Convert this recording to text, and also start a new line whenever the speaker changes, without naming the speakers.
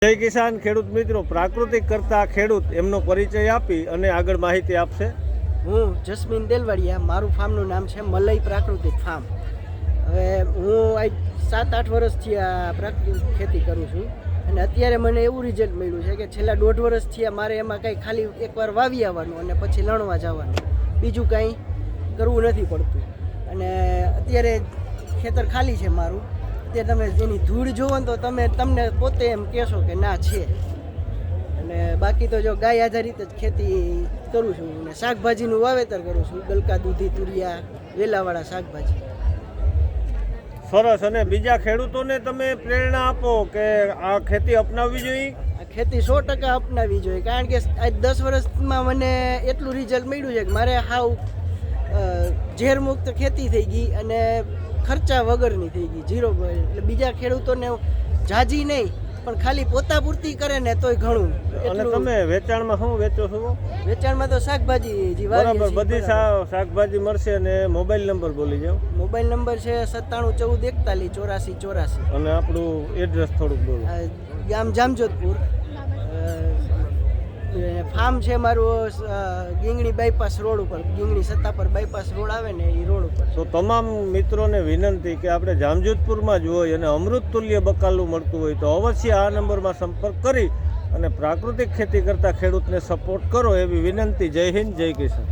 જય કિસાન ખેડૂત મિત્રો, પ્રાકૃતિક કરતા ખેડૂત એમનો પરિચય આપી અને આગળ માહિતી આપશે.
હું જસ્મીન દેલવાડિયા, મારું ફાર્મનું નામ છે મલઈ પ્રાકૃતિક ફાર્મ. હવે હું આ 7-8 વર્ષથી આ પ્રાકૃતિક ખેતી કરું છું અને અત્યારે મને એવું રિઝલ્ટ મળ્યું છે કે છેલ્લા 1.5 વર્ષથી મારે એમાં કંઈ ખાલી એકવાર વાવી આવવાનું અને પછી લણવા જવાનું, બીજું કંઈ કરવું નથી પડતું. અને અત્યારે ખેતર ખાલી છે મારું. તે તમે જેની ધૂળ જોવો ને તો તમને પોતે એમ કહેશો કે ના છે. અને બાકી તો જો ગાય આધારિત જ ખેતી કરું છું અને શાકભાજીનું વાવેતર કરું છું, ગલકા, દૂધી, તુરિયા, વેલાવાળા શાકભાજી.
સરસ. અને બીજા ખેડૂતોને તમે પ્રેરણા આપો કે આ ખેતી અપનાવવી જોઈએ.
આ ખેતી 100% અપનાવવી જોઈએ, કારણ કે આજ 10 વર્ષમાં મને એટલું રિઝલ્ટ મળ્યું છે કે મારે હાવ ઝેરમુક્ત ખેતી થઈ ગઈ અને ખર્ચા વગરની થઈ ગઈ, ઝીરો. એટલે બીજા ખેડૂતોને જાજી નહીં પણ ખાલી પોતા પૂરતી કરે ને તોય ઘણું.
અને તમે વેચાણમાં શું વેચો છો?
વેચાણમાં તો શાકભાજી.
બરાબર, બધી શાકભાજી મળશે. અને મોબાઈલ નંબર બોલી જાઓ.
મોબાઈલ નંબર છે 9714418484.
અને આપણું એડ્રેસ થોડુંક બોલો.
ગામ જામજોધપુર. ફાર્મ છે મારું ગીંગણી બાયપાસ રોડ ઉપર, ગીંગણી સત્તાપર બાયપાસ રોડ આવે ને એ રોડ ઉપર.
તો તમામ મિત્રોને વિનંતી કે આપણે જામજોધપુરમાં જ હોય અને અમૃત તુલ્ય બકાલું મળતું હોય તો અવશ્ય આ નંબરમાં સંપર્ક કરી અને પ્રાકૃતિક ખેતી કરતા ખેડૂતને સપોર્ટ કરો એવી વિનંતી. જય હિન્દ, જય કિસાન.